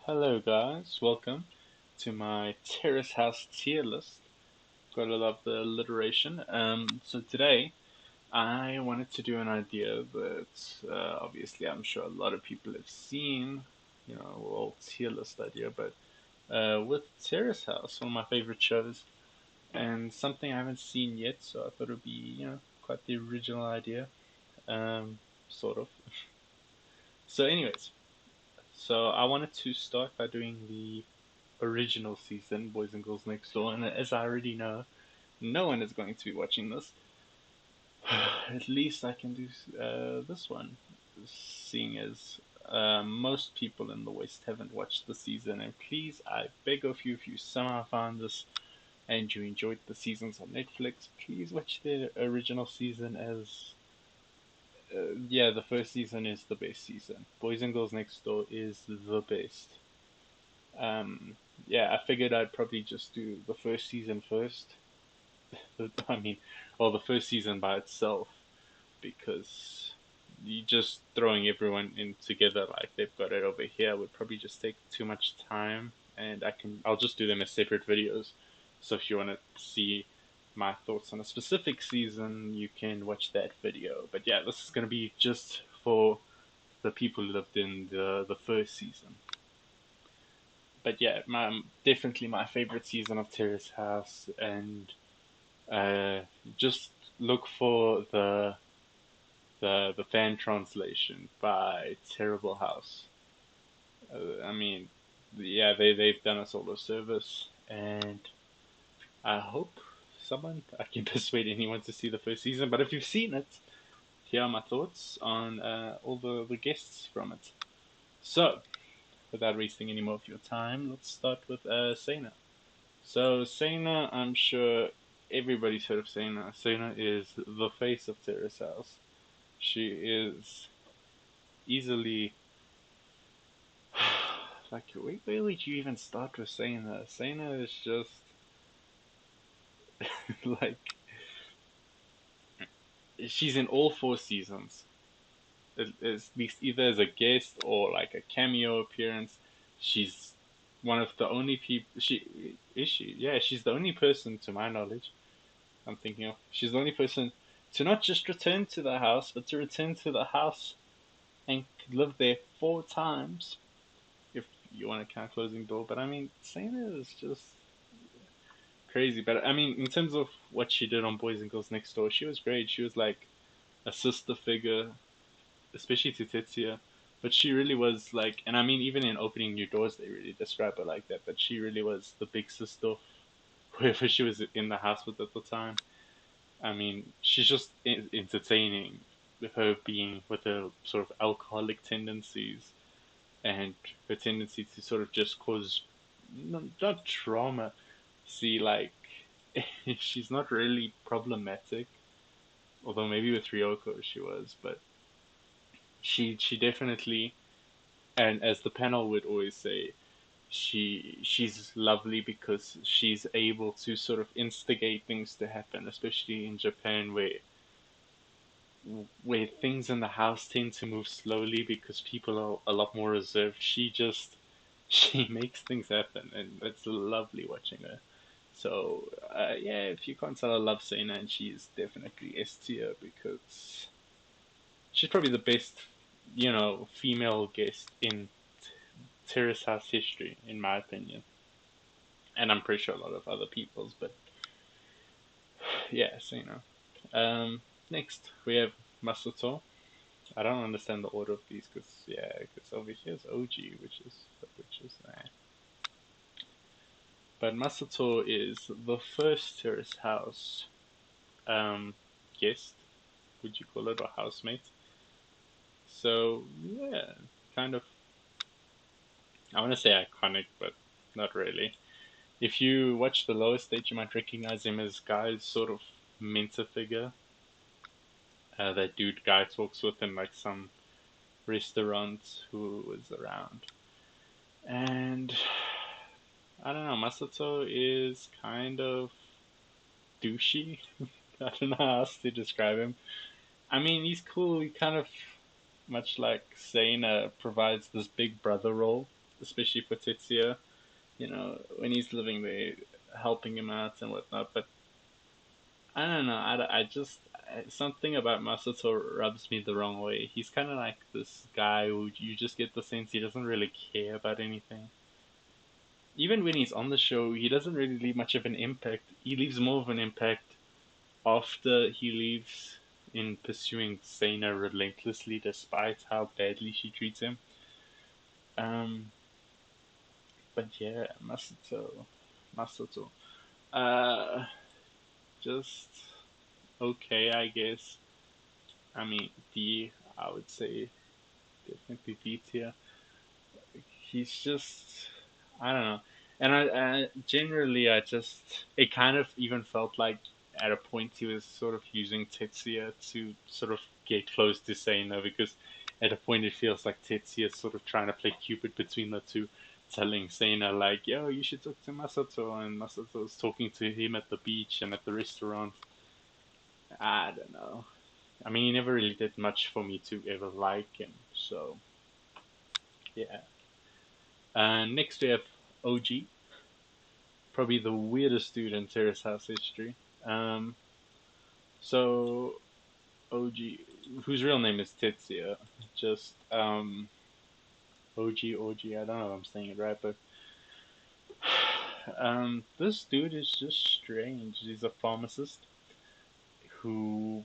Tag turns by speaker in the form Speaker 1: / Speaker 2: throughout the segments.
Speaker 1: Hello guys, welcome to my Terrace House tier list. Gotta love the alliteration. So today I wanted to do an idea that obviously I'm sure a lot of people have seen, all tier list idea, but with Terrace House, one of my favorite shows, and something I haven't seen yet, so I thought it would be, quite the original idea, sort of. So, anyways, so I wanted to start by doing the original season, Boys and Girls Next Door, and as I already know, no one is going to be watching this. At least I can do this one, seeing as most people in the West haven't watched the season. And please, I beg of you, if you somehow found this and you enjoyed the seasons on Netflix, please watch the original season. As yeah, the first season is the best season. Boys and Girls Next Door is the best. Um, yeah, I figured I'd probably just do the first season first. I mean, or the first season by itself, because you just throwing everyone in together like they've got it over here would probably just take too much time, and I'll just do them as separate videos. So if you want to see my thoughts on a specific season, you can watch that video. But yeah, this is gonna be just for the people who lived in the first season. But yeah, definitely my favorite season of Terrace House, and uh, just look for the fan translation by Terrible House. I mean, yeah, they've done us all a service, and I hope someone I can persuade anyone to see the first season. But if you've seen it, here are my thoughts on all the guests from it. So, without wasting any more of your time, let's start with Sena. So Sena, I'm sure everybody's heard of Sena. Sena is the face of Terrace House. She is easily like where would you even start with Sena? Sena is just like she's in all four seasons. At least either as a guest or like a cameo appearance. She's one of the only people. She? Yeah, she's the only person, to my knowledge, I'm thinking of. She's the only person to not just return to the house, but to return to the house and live there four times, if you want to count closing door. But I mean, Sana is just crazy. But I mean, in terms of what she did on Boys and Girls Next Door, she was great. She was like a sister figure, especially to Tetsuya. But she really was like, and I mean, even in Opening New Doors, they really describe her like that. But she really was the big sister, whoever she was in the house with at the time. I mean, she's just entertaining with her being with her sort of alcoholic tendencies and her tendency to sort of just cause not trauma. See, like she's not really problematic, although maybe with Ryoko she was, but she definitely, and as the panel would always say, she's lovely because she's able to sort of instigate things to happen, especially in Japan where things in the house tend to move slowly because people are a lot more reserved. She makes things happen, and it's lovely watching her. So yeah, if you can't tell, I love Sena, and she's definitely S tier because she's probably the best, female guest in Terrace House history, in my opinion, and I'm pretty sure a lot of other people's. But yeah, Sena. Next we have Masato. I don't understand the order of these because yeah, because obviously it's OG, which is but Masato is the first Terrace House um, guest, would you call it, or housemate? So yeah, kind of. I want to say iconic, but not really. If you watch the lower stage, you might recognize him as Guy's sort of mentor figure. That dude Guy talks with in like some restaurant who was around. And I don't know, Masato is kind of douchey. I don't know how else to describe him. I mean, he's cool. He kind of, much like Sana, provides this big brother role. especially for Tetsuya. When he's living there, helping him out and whatnot. But I don't know. I just something about Masato rubs me the wrong way. He's kind of like this guy who you just get the sense he doesn't really care about anything. Even when he's on the show, he doesn't really leave much of an impact. He leaves more of an impact after he leaves in pursuing Seina relentlessly, despite how badly she treats him. Um, but yeah, Masato, uh, just okay, I guess. I mean, I would say definitely D tier. He's just, I don't know. And generally, it kind of even felt like at a point he was sort of using Tetsuya to sort of get close to Seina because at a point it feels like Tetsuya is sort of trying to play Cupid between the two, telling Seina like, yo, you should talk to Masato, and Masato's talking to him at the beach and at the restaurant. I don't know. I mean, he never really did much for me to ever like him, so yeah. Next we have OG, probably the weirdest dude in Terrace House history. Um, so OG, whose real name is Tetsuya, just OG. I don't know if I'm saying it right, but this dude is just strange. He's a pharmacist who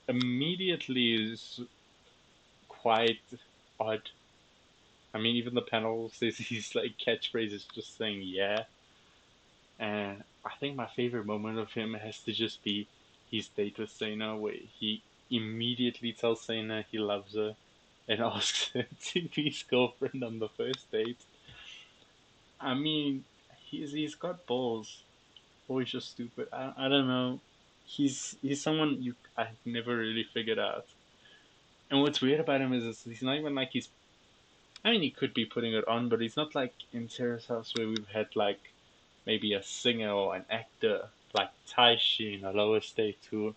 Speaker 1: immediately is quite odd. I mean, even the panel says he's like catchphrase is just saying yeah. And I think my favorite moment of him has to just be his date with Sena, where he immediately tells Sena he loves her and asks her to be his girlfriend on the first date. I mean, he's got balls, or he's just stupid. I don't know. He's someone I've never really figured out. And what's weird about him is he's not even like he's. I mean, he could be putting it on, but he's not like in Terrace House where we've had like maybe a singer or an actor like Taishi in a lower state who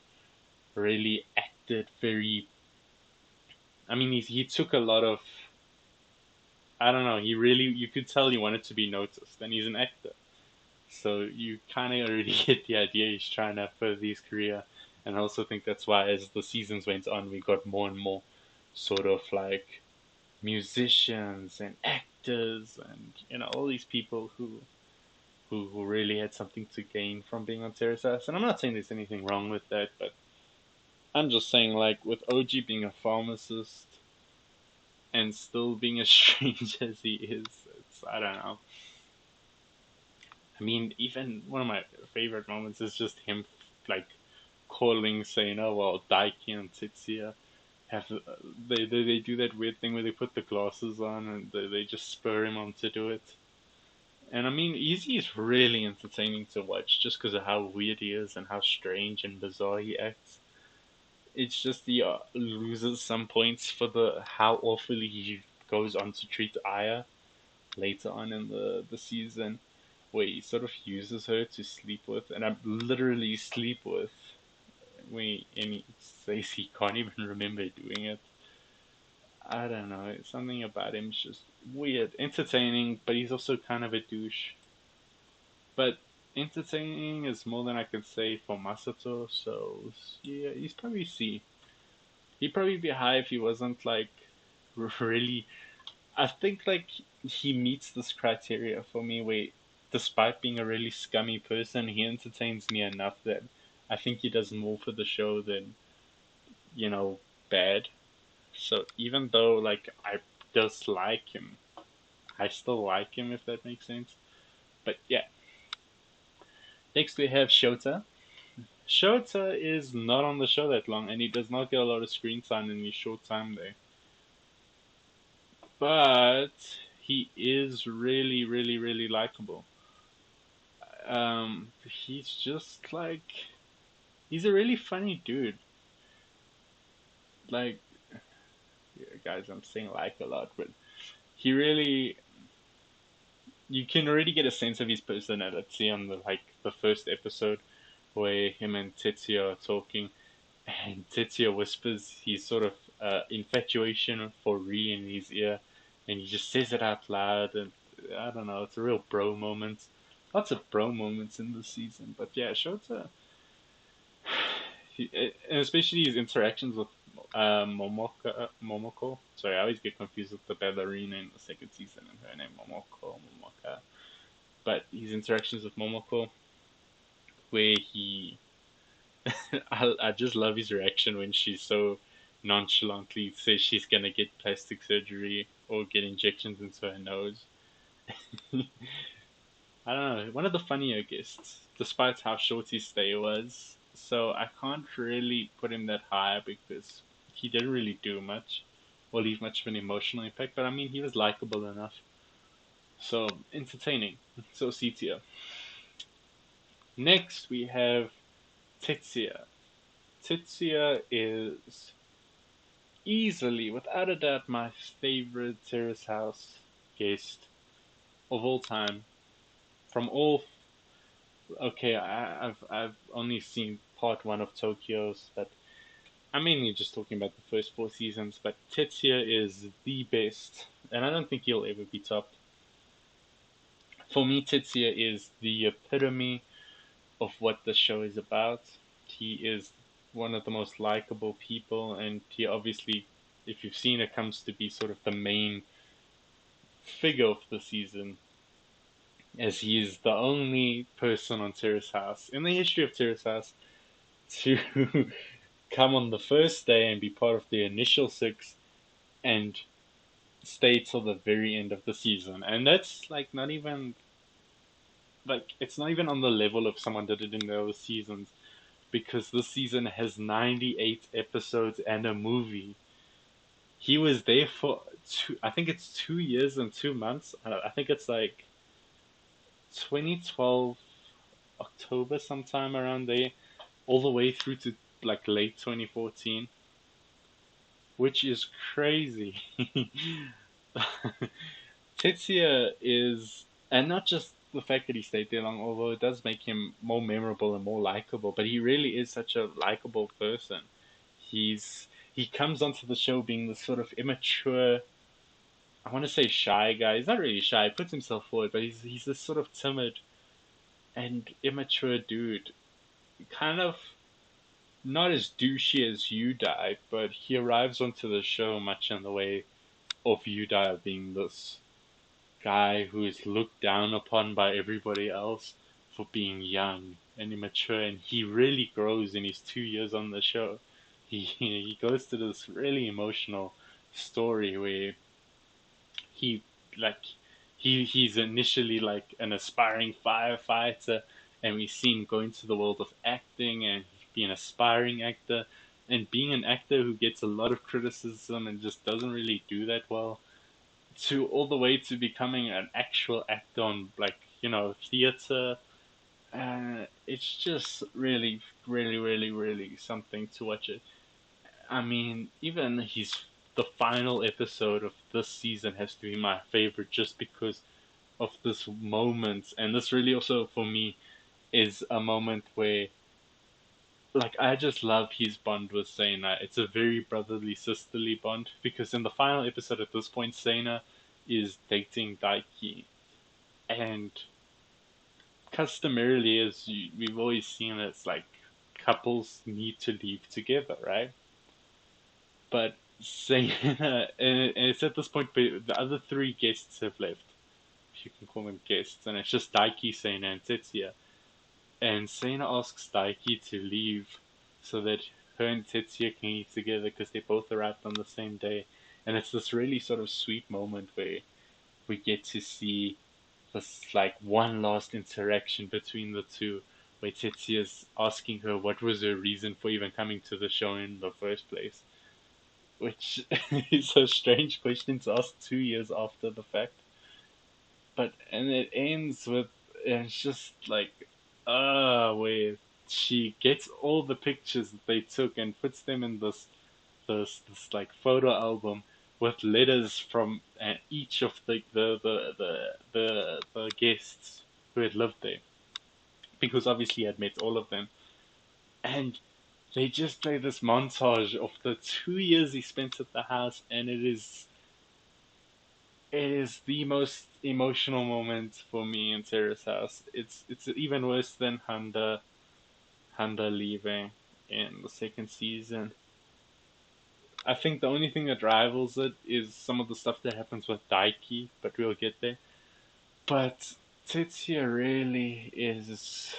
Speaker 1: really acted very. I mean, he took a lot of. I don't know. He really, you could tell he wanted to be noticed, and he's an actor, so you kind of already get the idea he's trying to further his career. And I also think that's why, as the seasons went on, we got more and more sort of like musicians and actors, and all these people who really had something to gain from being on Terrace House. And I'm not saying there's anything wrong with that, but I'm just saying, like, with OG being a pharmacist and still being as strange as he is, I don't know. I mean, even one of my favorite moments is just him, like, calling, saying, oh, well, Daiki and Tetsuya have, they do that weird thing where they put the glasses on and they just spur him on to do it. And I mean, Easy is really entertaining to watch just because of how weird he is and how strange and bizarre he acts. It's just he loses some points for the how awfully he goes on to treat Aya later on in the season, where he sort of uses her to sleep with, and I literally sleep with. And he says he can't even remember doing it. I don't know. Something about him is just weird, entertaining, but he's also kind of a douche. But entertaining is more than I could say for Masato, so yeah, he's probably C. He'd probably be high if he wasn't like really. I think like he meets this criteria for me where, despite being a really scummy person, he entertains me enough that I think he does more for the show than you know bad. So even though like I dislike him, I still like him if that makes sense. But yeah, next we have Shota. Shota is not on the show that long, and he does not get a lot of screen time in his short time there. But he is really, really, really likable. He's just like he's a really funny dude. Like, yeah, guys, I'm saying like a lot, but he really you can already get a sense of his personality on the first episode where him and Tetsuya are talking, and Tetsuya whispers his sort of infatuation for Ri in his ear, and he just says it out loud, and I don't know, it's a real bro moment. Lots of bro moments in this season, but yeah, Shota, and especially his interactions with Momoko. Sorry, I always get confused with the ballerina in the second season and her name Momoka. But his interactions with Momoko, where he, I just love his reaction when she's so nonchalantly says she's gonna get plastic surgery or get injections into her nose. I don't know, one of the funnier guests, despite how short his stay was. So I can't really put him that high because he didn't really do much or leave much of an emotional impact. But I mean, he was likable enough. So entertaining. So C tier. Next we have Tetsuya. Tetsuya is easily, without a doubt, my favorite Terrace House guest of all time. From all, okay, I've only seen part one of Tokyo's, but I'm mainly just talking about the first four seasons. But Tetsuya is the best, and I don't think he'll ever be topped. For me, Tetsuya is the epitome of what the show is about. He is one of the most likable people, and he obviously, if you've seen it, comes to be sort of the main figure of the season, as he is the only person on Terrace House in the history of Terrace House to come on the first day and be part of the initial six and stay till the very end of the season. And that's like not even like it's not even on the level of someone did it in the other seasons, because this season has 98 episodes and a movie. He was there for I think it's 2 years and 2 months. I think it's like 2012 October, sometime around there, all the way through to like late 2014, which is crazy. Tetsuya is, and not just the fact that he stayed there long, although it does make him more memorable and more likable, but he really is such a likable person. He comes onto the show being this sort of immature, I want to say shy guy. He's not really shy, he puts himself forward, but he's this sort of timid and immature dude. Kind of not as douchey as Yudai, but he arrives onto the show much in the way of Yudai being this guy who is looked down upon by everybody else for being young and immature, and he really grows in his 2 years on the show. He goes to this really emotional story where he like he's initially like an aspiring firefighter, and we see him go into the world of acting and be an aspiring actor, and being an actor who gets a lot of criticism and just doesn't really do that well, to all the way to becoming an actual actor on, like, theater. It's just really, really, really, really something to watch it. I mean, even the final episode of this season has to be my favorite just because of this moment. And this really also for me is a moment where, like, I just love his bond with Sena. It's a very brotherly, sisterly bond, because in the final episode at this point, Sena is dating Daiki, and customarily, as we've always seen, it's like couples need to leave together, right? But Sena, and it's at this point, but the other three guests have left, if you can call them guests, and it's just Daiki, Sena, and Tetsuya. And Sena asks Daiki to leave so that her and Tetsuya can leave together because they both arrived on the same day. And it's this really sort of sweet moment where we get to see this like one last interaction between the two, where Tetsuya's asking her what was her reason for even coming to the show in the first place, which is a strange question to ask 2 years after the fact. But and it ends with, it's just like, where she gets all the pictures that they took and puts them in this like photo album with letters from each of the guests who had lived there, because obviously I'd met all of them, and they just play this montage of the 2 years he spent at the house, and it is it is the most emotional moment for me in Terrace House. It's even worse than Handa leaving in the second season. I think the only thing that rivals it is some of the stuff that happens with Daiki, but we'll get there. But Tetsuya really is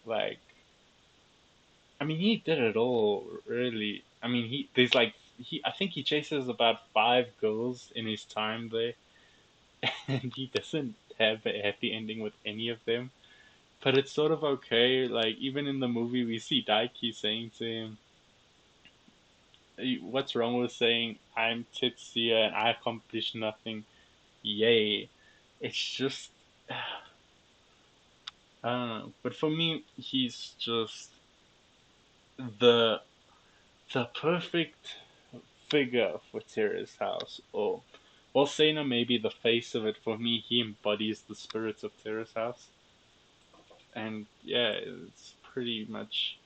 Speaker 1: like, I mean, he did it all, really. I mean, I think he chases about five girls in his time there, and he doesn't have a happy ending with any of them. But it's sort of okay. Like, even in the movie, we see Daiki saying to him, "What's wrong with saying I'm Tetsuya and I accomplished nothing? Yay!" It's just, I don't know. But for me, he's just the the perfect figure for Terrace House, or well, Sena may be the face of it. For me, he embodies the spirit of Terrace House, and yeah, it's pretty much,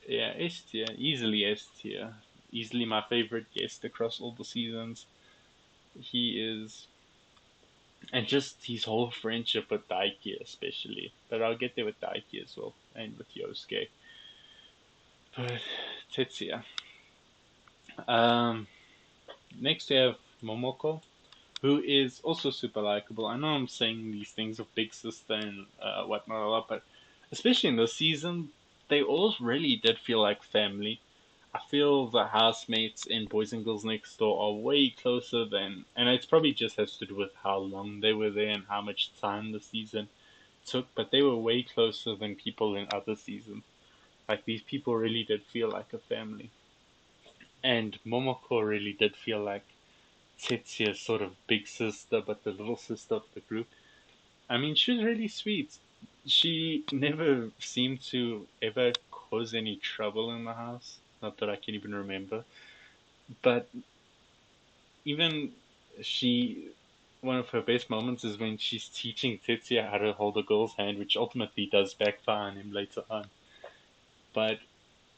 Speaker 1: yeah, S tier, easily S tier, easily my favorite guest across all the seasons. He is, and just his whole friendship with Daiki, especially. But I'll get there with Daiki as well, and with Yosuke. But Tetsuya. Um, Next we have Momoko, who is also super likable. I know I'm saying these things of Big Sister and whatnot a lot, but especially in this season, they all really did feel like family. I feel the housemates in Boys and Girls Next Door are way closer than, and it's probably just has to do with how long they were there and how much time the season took, but they were way closer than people in other seasons. Like, these people really did feel like a family. And Momoko really did feel like Tetsuya's sort of big sister, but the little sister of the group. I mean, she was really sweet. She never seemed to ever cause any trouble in the house. Not that I can even remember. But even she, one of her best moments is when she's teaching Tetsuya how to hold a girl's hand, which ultimately does backfire on him later on. But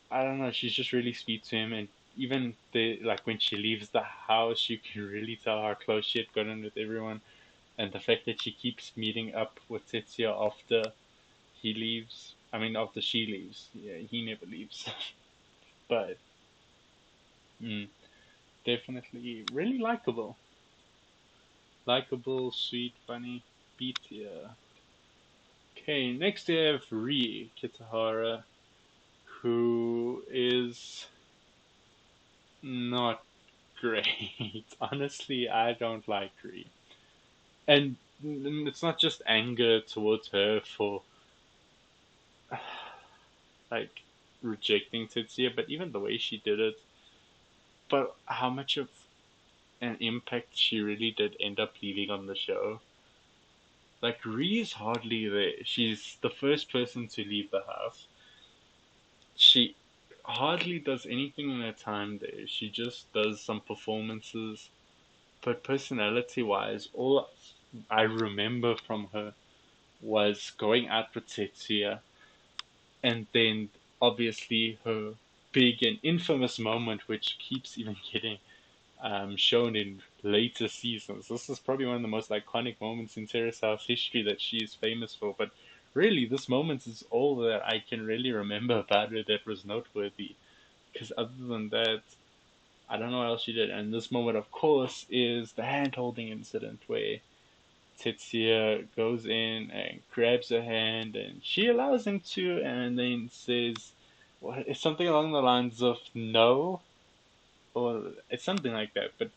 Speaker 1: I don't know, she's just really sweet to him, and even like when she leaves the house, you can really tell how close she had gotten with everyone, and the fact that she keeps meeting up with Tetsuya after he leaves. I mean, after she leaves. Yeah, he never leaves, but mm, definitely really likable, sweet, funny, B tier. Okay, next we have Rie Kitahara, who is not great. Honestly, I don't like Rie. And it's not just anger towards her for like rejecting Tetsuya, but even the way she did it. But how much of an impact she really did end up leaving on the show. Like, Rie's hardly there. She's the first person to leave the house. She hardly does anything in her time there. She just does some performances. But personality wise, all I remember from her was going out with Tetsuya, and then obviously her big and infamous moment, which keeps even getting shown in later seasons. This is probably one of the most iconic moments in Terrace House history that she is famous for. But really, this moment is all that I can really remember about her that was noteworthy. Because other than that, I don't know what else she did. And this moment, of course, is the hand holding incident where Tetsuya goes in and grabs her hand, and she allows him to, and then says, "What?" It's something along the lines of "no," or it's something like that. But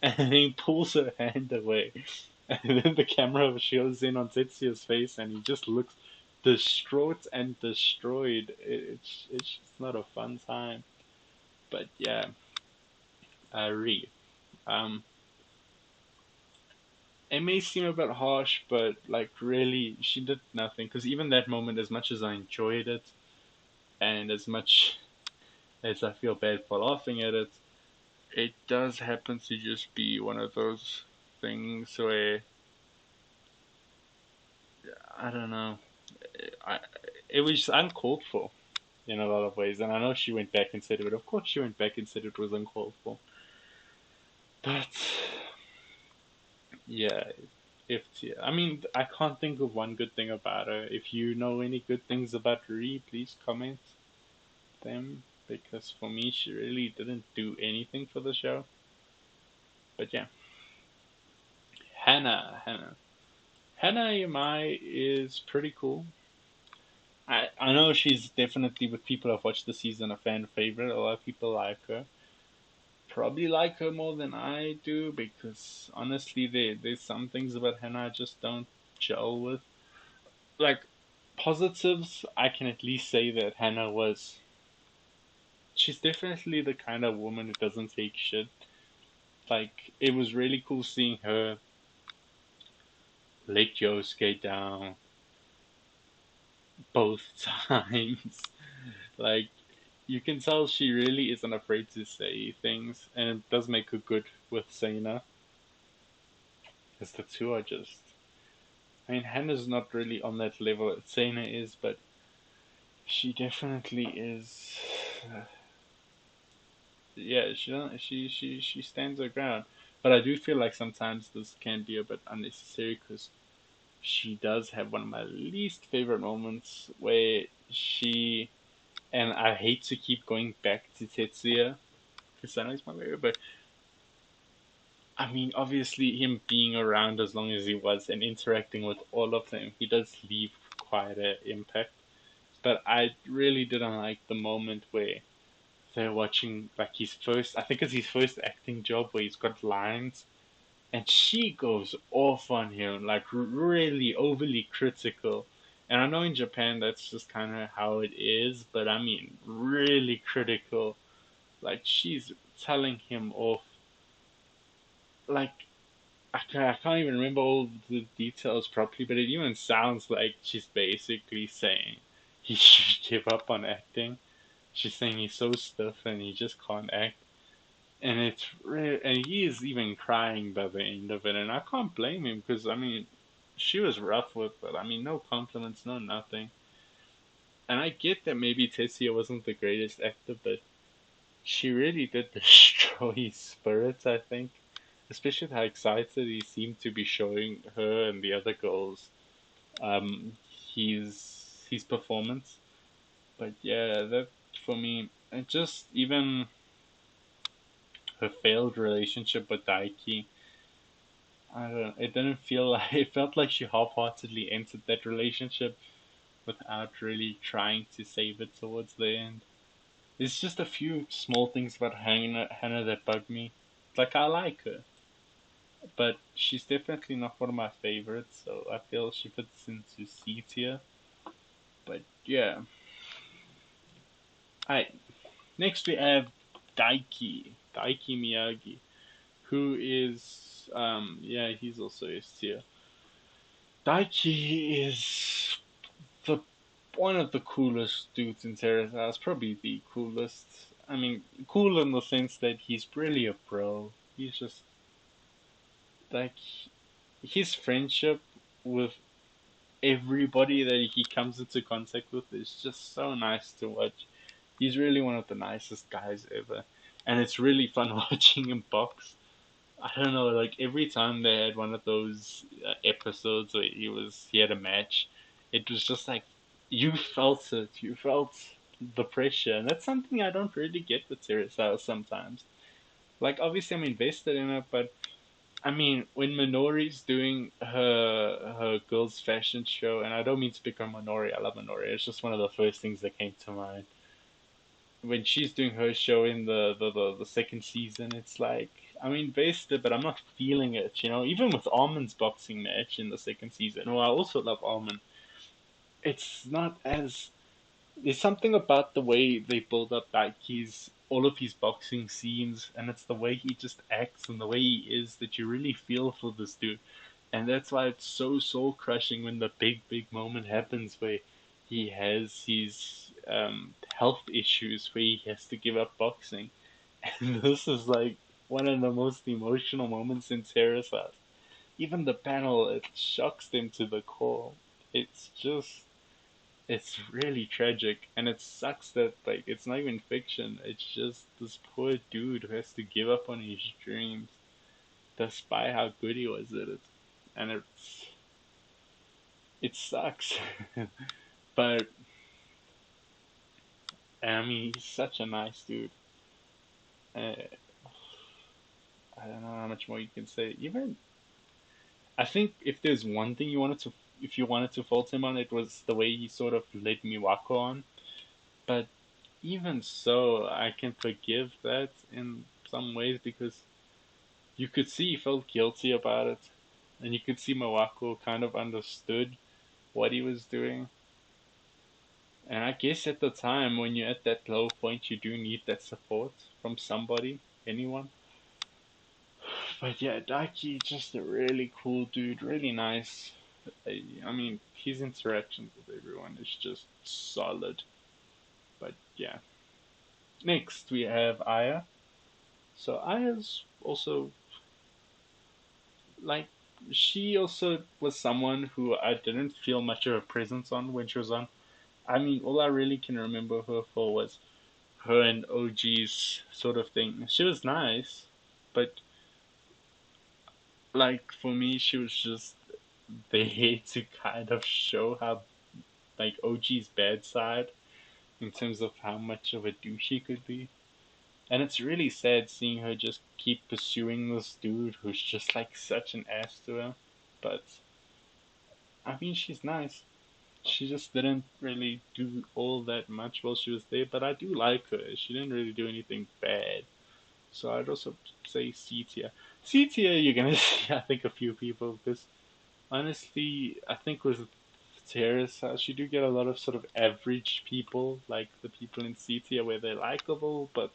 Speaker 1: and he pulls her hand away, and then the camera shows in on Tetsuya's face, and he just looks distraught and destroyed. It's just not a fun time. But yeah, Ree. Um, it may seem a bit harsh, but like really, she did nothing. Because even that moment, as much as I enjoyed it, and as much as I feel bad for laughing at it, it does happen to just be one of those things where I don't know. I it was uncalled for in a lot of ways, and I know she went back and said it. But of course, she went back and said it was uncalled for. But Yeah, if tier. I mean, I can't think of one good thing about her. If you know any good things about Ree, please comment them because for me, she really didn't do anything for the show. But yeah, Hannah Yamai is pretty cool. I know she's definitely with people who've watched the season a fan favorite. A lot of people like her. Probably like her more than I do because honestly, there's some things about Hannah I just don't gel with. Like positives, I can at least say that Hannah was. She's definitely the kind of woman who doesn't take shit. Like it was really cool seeing her let Joe skate down both times. Like you can tell she really isn't afraid to say things, and it does make her good with Sana, because the two are just. I mean, Hannah's not really on that level that Sana is, but she definitely is. Yeah, she stands her ground, but I do feel like sometimes this can be a bit unnecessary because she does have one of my least favorite moments where she and I hate to keep going back to Tetsuya because I know he's my favorite, but I mean, obviously, him being around as long as he was and interacting with all of them, he does leave quite an impact. But I really didn't like the moment where they're watching like his first, I think it's his first acting job where he's got lines, and she goes off on him, like really overly critical. And I know in Japan that's just kind of how it is, but I mean, really critical. Like she's telling him off, like I can't even remember all the details properly, but it even sounds like she's basically saying he should give up on acting. She's saying he's so stiff and he just can't act, and it's and he is even crying by the end of it, and I can't blame him because I mean, she was rough with it. I mean, no compliments, no nothing. And I get that maybe Tessia wasn't the greatest actor, but she really did destroy his spirits, I think. Especially with how excited he seemed to be showing her and the other girls his performance. But yeah, that for me, and just even her failed relationship with Daiki, I don't know, it didn't feel like it felt like she half-heartedly entered that relationship without really trying to save it towards the end. There's just a few small things about Hannah that bug me. Like I like her, but she's definitely not one of my favorites. So I feel she fits into C tier. But yeah, alright. Next we have Daiki Miyagi, who is yeah, he's also S tier. Daiki is the one of the coolest dudes in Terrace House, probably the coolest. I mean, cool in the sense that he's really a bro. He's just like his friendship with everybody that he comes into contact with is just so nice to watch. He's really one of the nicest guys ever, and it's really fun watching him box. I don't know, like every time they had one of those episodes where he had a match, it was just like you felt it, you felt the pressure, and that's something I don't really get with Terrace House sometimes. Like obviously I'm invested in it, but I mean when Minori's doing her girls fashion show, and I don't mean to pick on Minori, I love Minori. It's just one of the first things that came to mind when she's doing her show in the second season, it's like I'm invested, but I'm not feeling it. You know, even with Armin's boxing match in the second season, who I also love Armin, it's not as there's something about the way they build up like his all of his boxing scenes, and it's the way he just acts and the way he is that you really feel for this dude. And that's why it's so soul crushing when the big moment happens where he has his health issues where he has to give up boxing. And this is like one of the most emotional moments in Terrace House. Even the panel, it shocks them to the core. It's just, it's really tragic, and it sucks that like it's not even fiction. It's just this poor dude who has to give up on his dreams. despite how good he was at it, and it sucks. But I mean, he's such a nice dude. Uh, I don't know how much more you can say. Even I think if there's one thing if you wanted to fault him on, it was the way he sort of led Miwako on. But even so, I can forgive that in some ways because you could see he felt guilty about it, and you could see Miwako kind of understood what he was doing. And I guess at the time, when you're at that low point, you do need that support from somebody, anyone. But yeah, Daiki, just a really cool dude, really nice. I mean, his interactions with everyone is just solid. But yeah. Next, we have Aya. So Aya's also, like, she also was someone who I didn't feel much of a presence on when she was on. I mean, all I really can remember her for was her and OG's sort of thing. She was nice, but like for me, she was just there to kind of show how like OG's bad side in terms of how much of a douche she could be. And it's really sad seeing her just keep pursuing this dude who's just like such an ass to her. But I mean, she's nice. She just didn't really do all that much while she was there, but I do like her. She didn't really do anything bad. So I'd also say C tier. C tier, you're gonna see, I think, a few people because honestly, I think with Terrace House, you do get a lot of sort of average people, like the people in C tier where they're likable but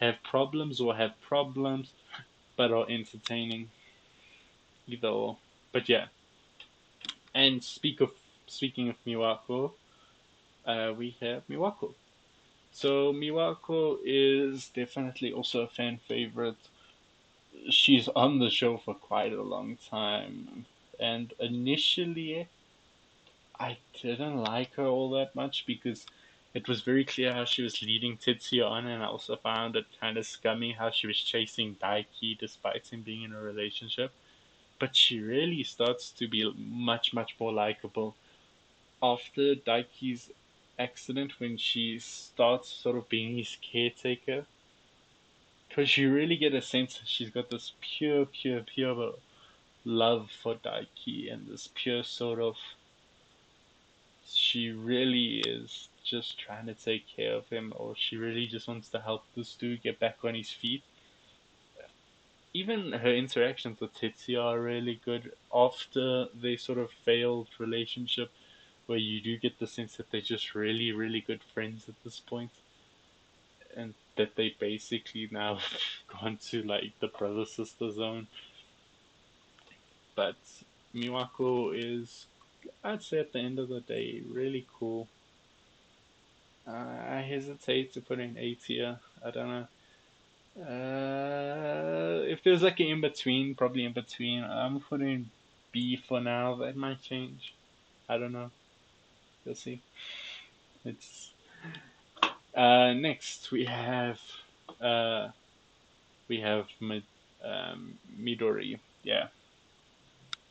Speaker 1: have problems or have problems but are entertaining. Either or. But yeah. And speaking of Miwako, we have Miwako. So Miwako is definitely also a fan favorite. She's on the show for quite a long time, and initially I didn't like her all that much because it was very clear how she was leading Tetsuya on, and I also found it kind of scummy how she was chasing Daiki despite him being in a relationship. But she really starts to be much, much more likable after Daiki's accident when she starts sort of being his caretaker. Because you really get a sense she's got this pure, pure, pure love for Daiki and this pure sort of she really is just trying to take care of him, or she really just wants to help this dude get back on his feet. Even her interactions with Tetsuya are really good after they sort of failed relationship, where you do get the sense that they're just really, really good friends at this point, and that they basically now gone to like the brother sister zone. But Miwako is, I'd say, at the end of the day, really cool. I hesitate to put in A tier. I don't know. If there's like an in between, probably in between. I'm putting B for now. That might change. I don't know. We'll see. It's next uh we have Midori. Yeah,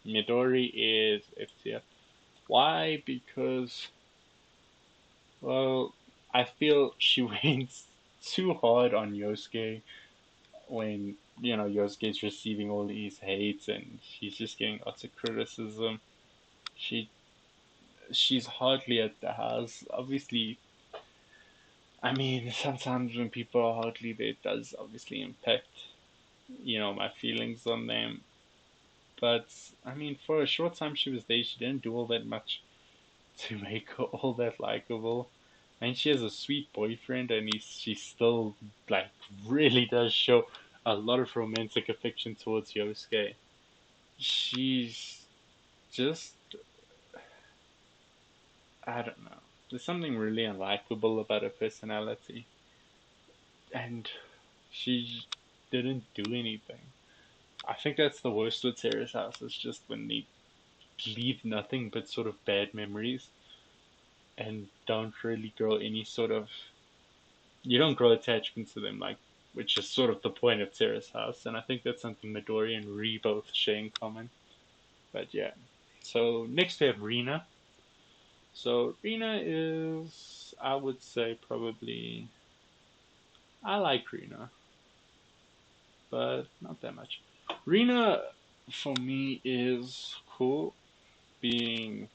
Speaker 1: Midori is F tier. Why? Because well, I feel she went too hard on Yosuke when Yosuke's receiving all these hates and she's just getting lots of criticism. She she's hardly at the house. Obviously, I mean sometimes when people are hardly there, it does obviously impact my feelings on them. But I mean, for a short time she was there, she didn't do all that much to make her all that likable. And she has a sweet boyfriend, and she still like really does show a lot of romantic affection towards Yosuke. She's just I don't know. There's something really unlikable about her personality, and she didn't do anything. I think that's the worst with Terrace House. Is just when they leave nothing but sort of bad memories and don't really grow any sort of you don't grow attachment to them. Like which is sort of the point of Terrace House, and I think that's something Midori and Ri both share in common. But yeah, so next we have Rina. So Rina is, I would say, probably I like Rina, but not that much. Rina, for me, is cool being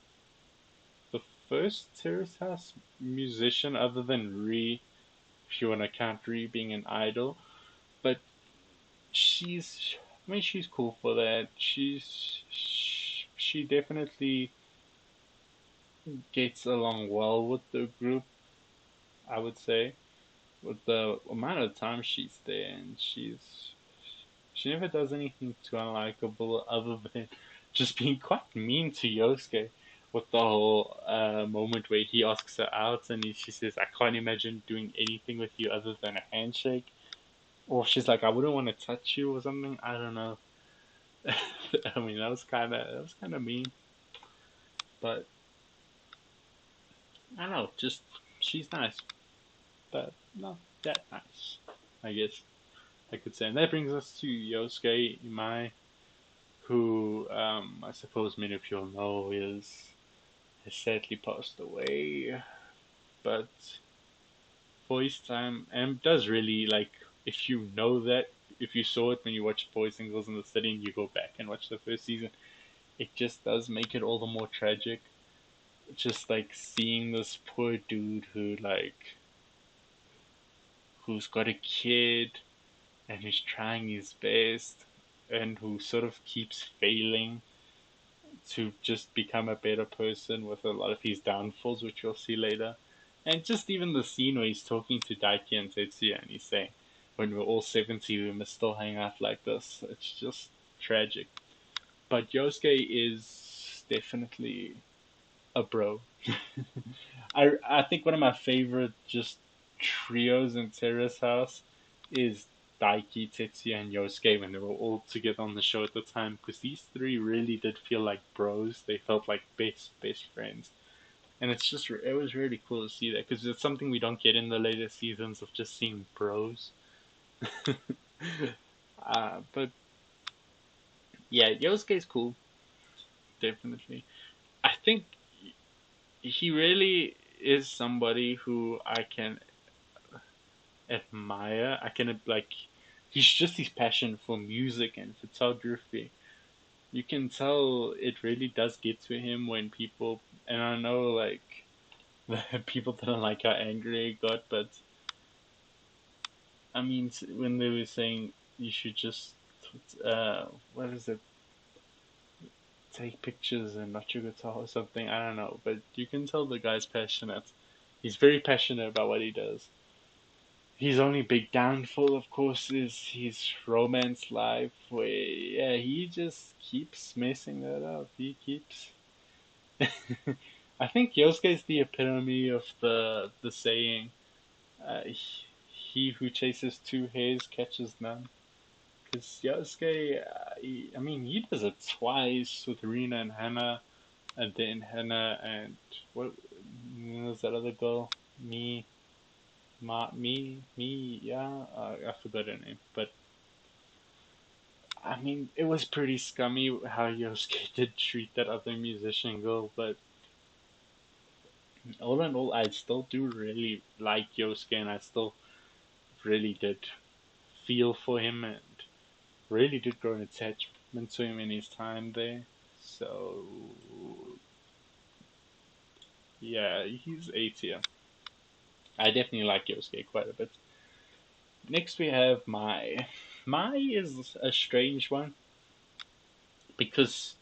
Speaker 1: the first Terrace House musician other than Ri, if you want to count Ri being an idol. But she's, I mean, she's cool for that. She definitely gets along well with the group, I would say, with the amount of time she's there, and she never does anything too unlikable other than just being quite mean to Yosuke with the whole moment where he asks her out and she says, "I can't imagine doing anything with you other than a handshake." Or she's like, "I wouldn't want to touch you" or something. I don't know. I mean, that was kind of mean, but I don't know. Just she's nice, but not that nice, I guess I could say. And that brings us to Yosuke Imai, who I suppose many of you all know has sadly passed away. But voice time and does really like if you know that if you saw it when you watched Boys and Girls in the City and you go back and watch the first season, it just does make it all the more tragic. Just like seeing this poor dude who's got a kid and who's trying his best and who sort of keeps failing to just become a better person with a lot of his downfalls, which you'll see later. And just even the scene where he's talking to Daiki and Tetsuya and he's saying, when we're all 70, we must still hang out like this. It's just tragic. But Yosuke is definitely a bro. I think one of my favorite just trios in Terrace House is Daiki, Tetsuya, and Yosuke when they were all together on the show at the time, because these three really did feel like bros. They felt like best friends, and it was really cool to see that because it's something we don't get in the later seasons of just seeing bros. But yeah, Yosuke's cool, definitely. I think he really is somebody who I can admire. I can like he's just his passion for music and photography. You can tell it really does get to him when people and I know like people didn't like how angry he got, but I mean when they were saying you should just what is it take pictures and not your guitar or something, I don't know, but you can tell the guy's passionate. He's very passionate about what he does. His only big downfall, of course, is his romance life, where yeah, he just keeps messing that up. He keeps. I think Yosuke is the epitome of the saying, "He who chases two hares catches none." Because Yosuke, I mean, he does it twice with Rina and Hannah, and then Hannah and what was that other girl? Yeah, I forgot her name, but I mean, it was pretty scummy how Yosuke did treat that other musician girl, but all in all, I still do really like Yosuke, and I still really did feel for him, and really did grow an attachment to him in his time there. So, yeah, he's A tier. I definitely like Yosuke quite a bit. Next, we have Mai. Mai is a strange one because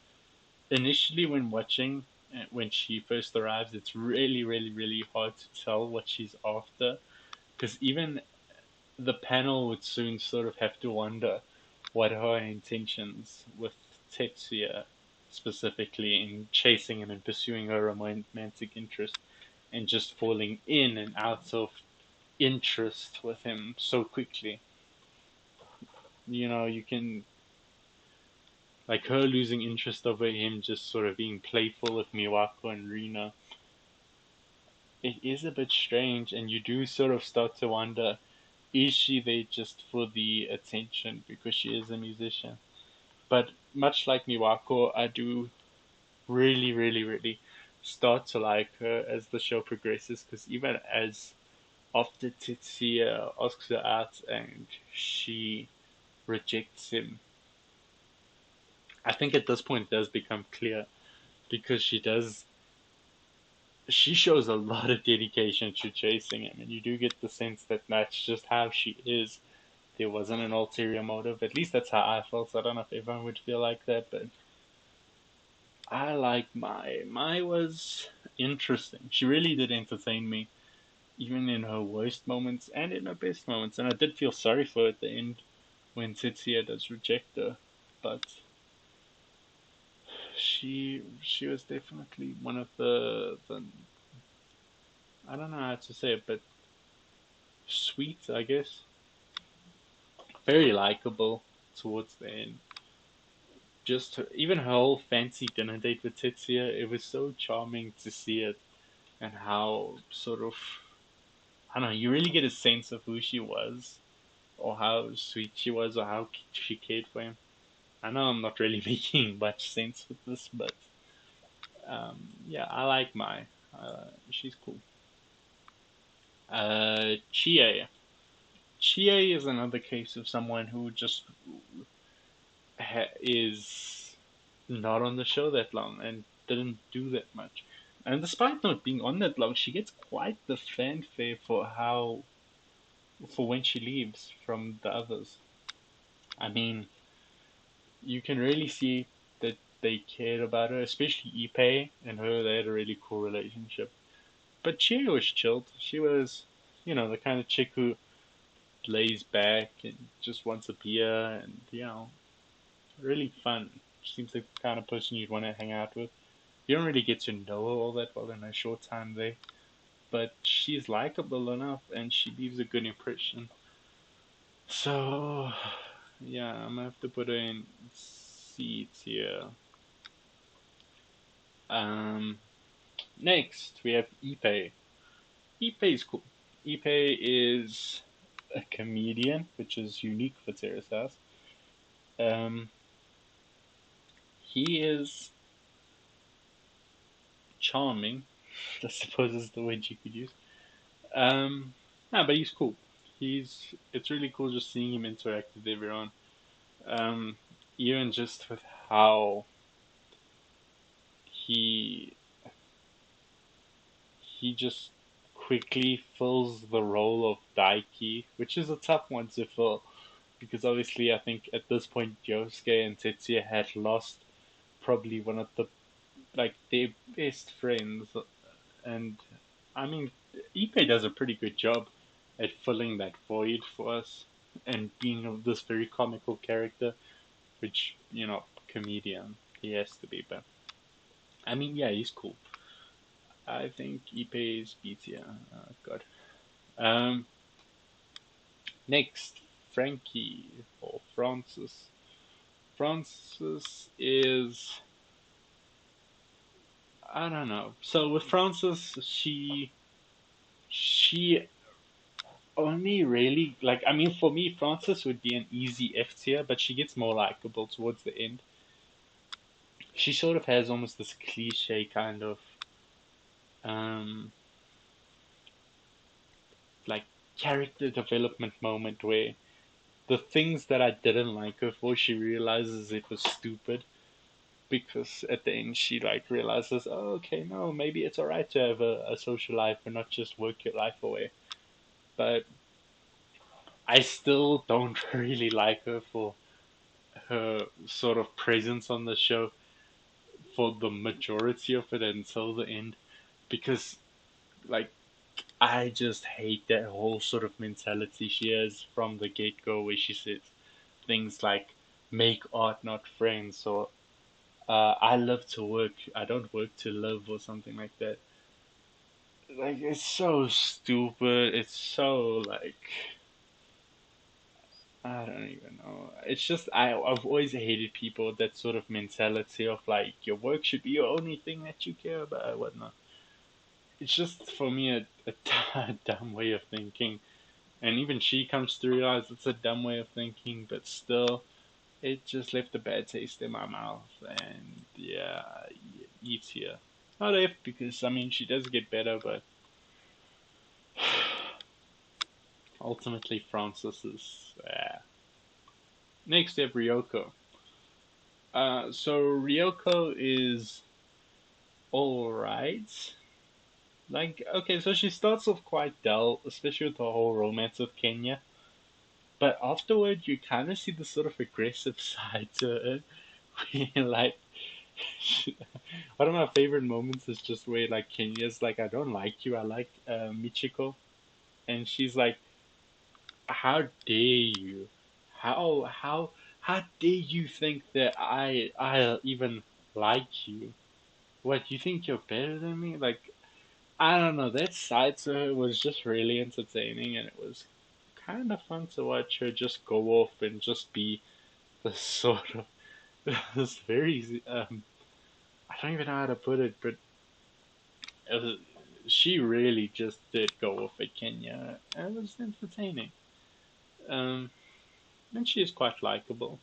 Speaker 1: initially when watching when she first arrives it's really hard to tell what she's after because even the panel would soon sort of have to wonder what her intentions with Tetsuya specifically in chasing him and pursuing her romantic interest and just falling in and out of interest with him so quickly. You know, you can like her losing interest over him just sort of being playful with Miwako and Rina. It is a bit strange, and you do sort of start to wonder is she there just for the attention because she is a musician? But much like Miwako, I do really, really, really start to like her as the show progresses because even as after Tetsuya asks her out and she rejects him, I think at this point it does become clear because she shows a lot of dedication to chasing him, and you do get the sense that that's just how she is. There wasn't an ulterior motive. At least that's how I felt. I don't know if everyone would feel like that, but I like Mai. Mai was interesting. She really did entertain me, even in her worst moments and in her best moments. And I did feel sorry for her at the end when Tetsuya does reject her, but she was definitely one of the I don't know how to say it, but sweet, I guess. Very likable towards the end. Just even her whole fancy dinner date with Tetsuya, it was so charming to see it and how sort of I don't know. You really get a sense of who she was, or how sweet she was, or how she cared for him. I know I'm not really making much sense with this, but yeah, I like Mai. She's cool. Chie. Chie is another case of someone who just is not on the show that long and didn't do that much. And despite not being on that long, she gets quite the fanfare for when she leaves from the others. I mean, you can really see that they cared about her, especially Ipe and her. They had a really cool relationship. But she was chilled. She was, the kind of chick who lays back and just wants a beer and, really fun. She seems like the kind of person you'd want to hang out with. You don't really get to know her all that well in a short time there, but she's likable enough and she leaves a good impression. So, yeah, I'm gonna have to put her in C tier. Um, Next, we have Ipe. Ipe is cool. Ipe is a comedian, which is unique for Terrace House. Um, he is charming, I suppose is the word you could use. No, but he's cool. It's really cool just seeing him interact with everyone. Um, Even just with how he he just quickly fills the role of Daiki, which is a tough one to fill because obviously I think at this point Yosuke and Tetsuya had lost probably one of their best friends, and I mean Ipe does a pretty good job at filling that void for us and being this very comical character, which comedian he has to be, but I mean yeah he's cool. I think Ipe is beats God. Um, Next, Frankie or Francis. Francis is I don't know. So with Francis, she only really I mean for me Francis would be an easy F tier, but she gets more likable towards the end. She sort of has almost this cliche kind of um like character development moment where the things that I didn't like her for, she realizes it was stupid because at the end she realizes, oh, okay, no, maybe it's alright to have a social life and not just work your life away. But I still don't really like her for her sort of presence on the show for the majority of it until the end because like I just hate that whole sort of mentality she has from the get go where she says things like make art not friends or I live to work, I don't work to live or something like that. It's so stupid. It's so I don't even know. It's just I've always hated people with that sort of mentality of your work should be your only thing that you care about or whatnot. It's just for me a dumb way of thinking. And even she comes to realize it's a dumb way of thinking, but still, it just left a bad taste in my mouth. And yeah, eats here. Not if, because I mean, she does get better, but ultimately, Francis is. Next, we have Ryoko. So Ryoko is alright. Like, okay, so she starts off quite dull, especially with the whole romance with Kenya. But afterward, you kind of see the sort of aggressive side to her. Like, one of my favorite moments is just where, like, Kenya's like, I don't like you, I like Michiko. And she's like, how dare you? How dare you think that I even like you? What, you think you're better than me? Like, I don't know. That side to her was just really entertaining, and it was kind of fun to watch her just go off and just be this sort of this very I don't even know how to put it, but it was, she really just did go off at Kenya, and it was entertaining. Um, and she is quite likable.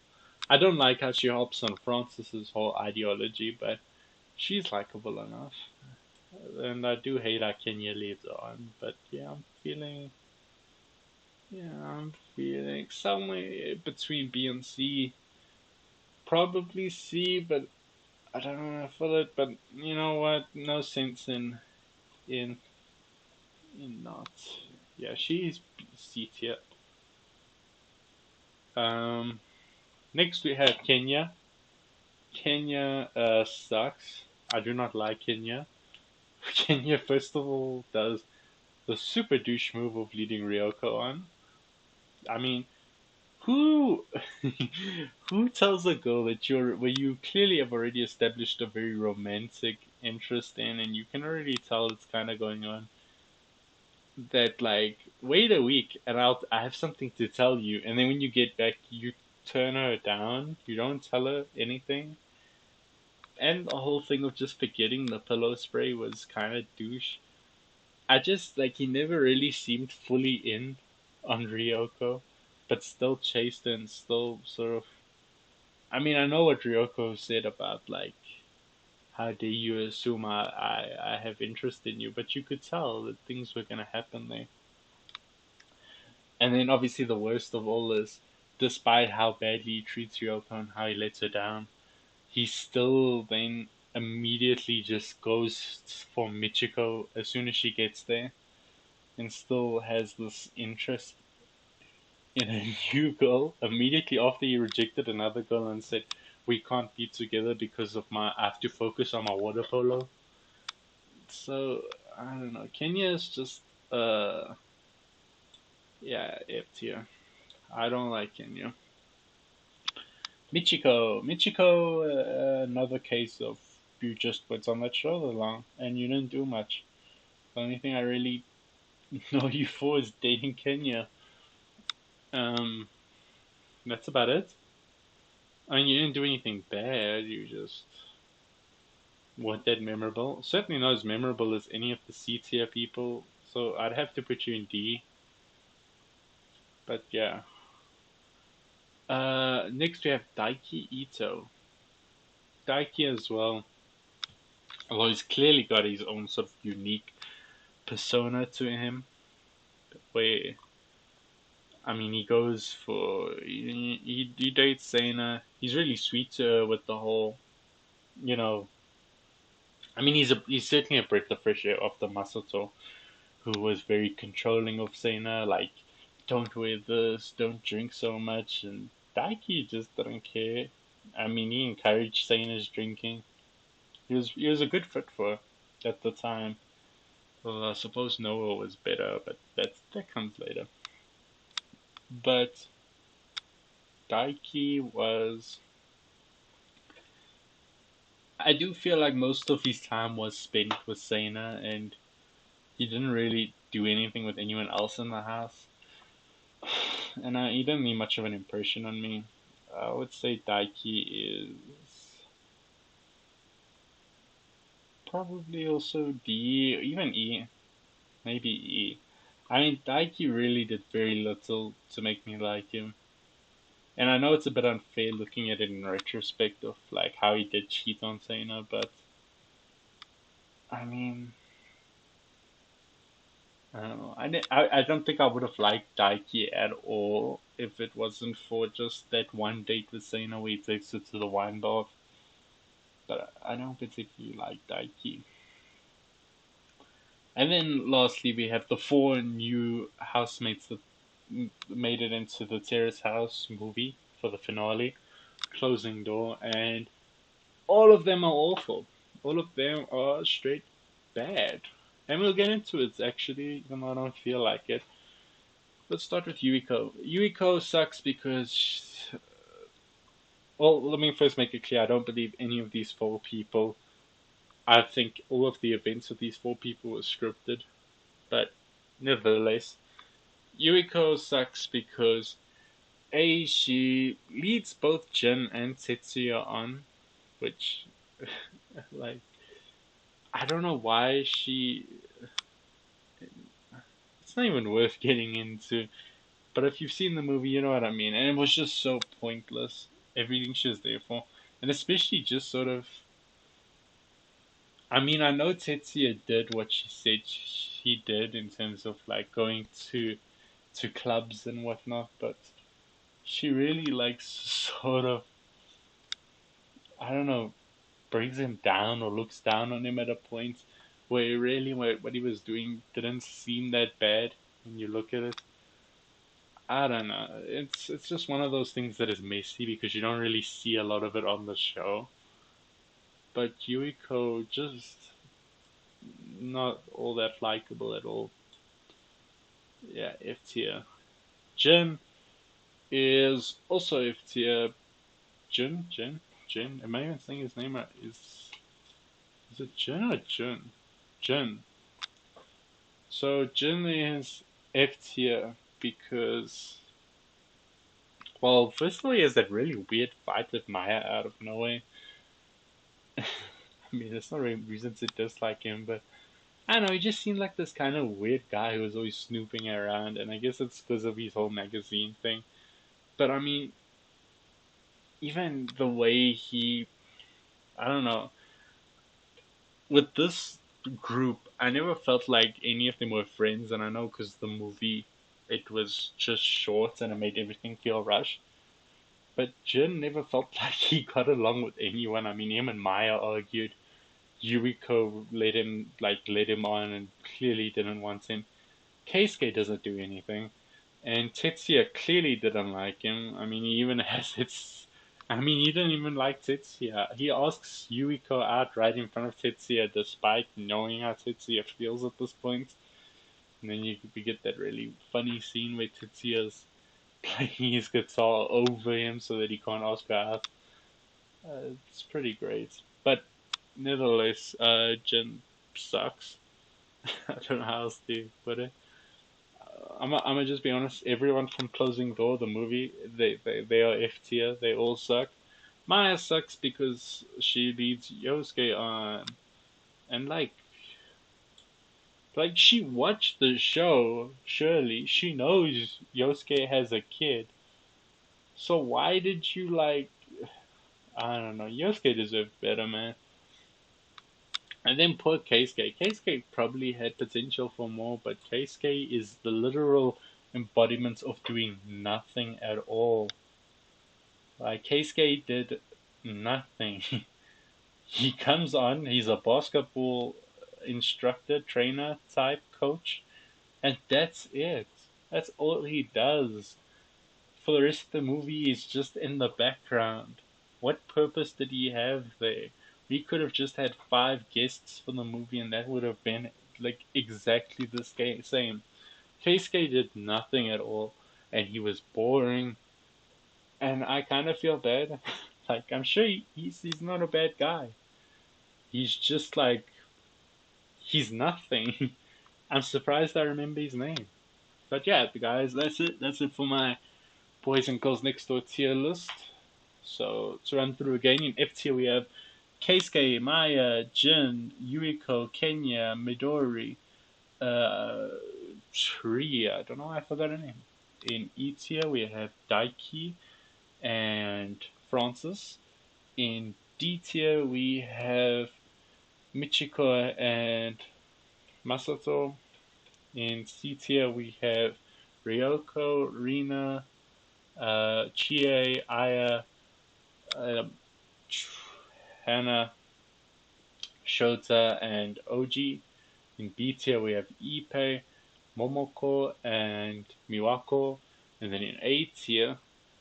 Speaker 1: I don't like how she hops on Francis's whole ideology, but she's likable enough. And I do hate how Kenya leads on, but yeah, I'm feeling somewhere between B and C. Probably C, but I don't know for it. But you know what? No sense in not. Yeah, she's C tier. Um, Next we have Kenya. Kenya sucks. I do not like Kenya. Kenya, first of all, does the super douche move of leading Ryoko on. I mean, who who tells a girl that you're where you clearly have already established a very romantic interest in, and you can already tell it's kind of going on, that like wait a week and I have something to tell you, and then when you get back you turn her down, you don't tell her anything, and the whole thing of just forgetting the pillow spray was kind of douche. I just like he never really seemed fully in on Ryoko, but still chased and still sort of. I mean, I know what Ryoko said about like how dare you assume I have interest in you, but you could tell that things were gonna happen there. And then obviously the worst of all is, despite how badly he treats Ryoko and how he lets her down, he still then immediately just goes for Michiko as soon as she gets there, and still has this interest in a new girl immediately after he rejected another girl and said, "We can't be together because of my. I have to focus on my water polo." So I don't know. Kenya is just uh yeah, F tier. I don't like Kenya. Michiko, another case of you just went on that show along and you didn't do much. The only thing I really know you for is dating Kenya. Um, that's about it. I mean, you didn't do anything bad. You just weren't that memorable. Certainly not as memorable as any of the C tier people. So I'd have to put you in D. But yeah. Next we have Daiki Ito. Daiki as well, although he's clearly got his own sort of unique persona to him, where I mean he goes for he dates Sana. He's really sweet to her with the whole, you know. I mean he's certainly a breath of fresh air after Masato, who was very controlling of Sana, like don't wear this, don't drink so much, and Daiki just didn't care. I mean he encouraged Sana's drinking. He was a good fit for her at the time. Well, I suppose Noah was better, but that comes later. But Daiki was. I do feel like most of his time was spent with Sana, and he didn't really do anything with anyone else in the house. And he didn't leave much of an impression on me. I would say Daiki is probably also D, even E, maybe E. I mean, Daiki really did very little to make me like him. And I know it's a bit unfair looking at it in retrospect of like how he did cheat on Sana, but I mean, I don't know. I don't think I would have liked Daiki at all if it wasn't for just that one date with Sana where he takes her to the wine bar. But I don't particularly like Daiki. And then lastly, we have the four new housemates that made it into the Terrace House movie for the finale, Closing Door, and all of them are awful. All of them are straight bad. And we'll get into it actually, even though I don't feel like it. Let's start with Yuiko. Yuiko sucks because, well, let me first make it clear I don't believe any of these four people. I think all of the events of these four people were scripted, but nevertheless, Yuiko sucks because A, she leads both Jin and Tetsuya on, which, like, I don't know why she. It's not even worth getting into. But if you've seen the movie, you know what I mean. And it was just so pointless. Everything she was there for. And especially just sort of. I mean, I know Tetsuya did what she said she did in terms of like going to clubs and whatnot, but she really likes sort of, I don't know, brings him down or looks down on him at a point where really what he was doing didn't seem that bad when you look at it. I don't know. It's just one of those things that is messy because you don't really see a lot of it on the show. But Yuiko just not all that likable at all. Yeah, F tier. Jin is also F tier. Jin. Am I even saying his name right? Is it Jin or Jun? Jin. So Jin is F tier because, well, first of all, he has that really weird fight with Maya out of nowhere. I mean, there's no reason to dislike him, but I don't know, he just seemed like this kind of weird guy who was always snooping around, and I guess it's because of his whole magazine thing. But I mean, even the way he, I don't know, with this group, I never felt like any of them were friends, and I know because the movie, it was just short and it made everything feel rushed. But Jin never felt like he got along with anyone. I mean, him and Maya argued. Yuriko let him on and clearly didn't want him. Keisuke doesn't do anything, and Tetsuya clearly didn't like him. I mean, he even has its. I mean, he didn't even like Tetsuya. He asks Yuriko out right in front of Tetsuya, despite knowing how Tetsuya feels at this point. And then we get that really funny scene where Tetsuya's playing his guitar over him so that he can't ask her out. It's pretty great, but nevertheless, Jin sucks. I don't know how else to put it. I'm gonna just be honest. Everyone from Closing Door, the movie, they are F tier. They all suck. Maya sucks because she leads Yosuke on, and like she watched the show. Surely she knows Yosuke has a kid. So why did you like? I don't know. Yosuke deserved better, man. And then poor Keisuke. Keisuke probably had potential for more, but Keisuke is the literal embodiment of doing nothing at all. Like Keisuke did nothing. He comes on, he's a basketball instructor, trainer type coach, and that's it. That's all he does. For the rest of the movie, he's just in the background. What purpose did he have there? We could have just had five guests for the movie, and that would have been like exactly the same. Keisuke did nothing at all, and he was boring. And I kind of feel bad. Like I'm sure he's not a bad guy. He's just like he's nothing. I'm surprised I remember his name. But yeah, guys, that's it. That's it for my Boys and Girls Next Door tier list. So to run through again, in F tier we have Keisuke, Maya, Jin, Yuriko, Kenya, Midori, uh, three. I don't know. I forgot her name. In E tier, we have Daiki and Francis. In D tier, we have Michiko and Masato. In C tier, we have Ryoko, Rina, Chie, Aya, uh, Hana, Shota, and Oji. In B tier, we have Ippei, Momoko, and Miwako. And then in A tier,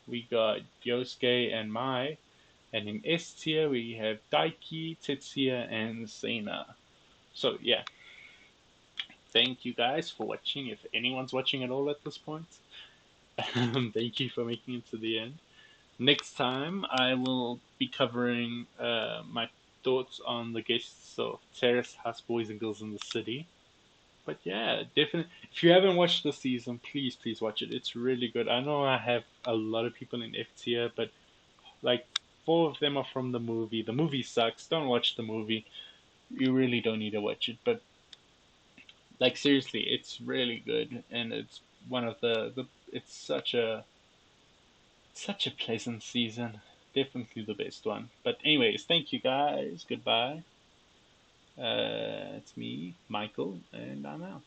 Speaker 1: we got Yosuke and Mai. And in S tier, we have Daiki, Tetsuya, and Seina. So, yeah, thank you guys for watching. If anyone's watching at all at this point, thank you for making it to the end. Next time, I will be covering my thoughts on the guests of Terrace House Boys and Girls in the City. But yeah, definitely. If you haven't watched the season, please watch it. It's really good. I know I have a lot of people in F tier, but like four of them are from the movie. The movie sucks. Don't watch the movie. You really don't need to watch it. But like seriously, it's really good, and it's one of the. It's such a pleasant season. Definitely the best one. But anyways, thank you guys. Goodbye. It's me, Michael, and I'm out.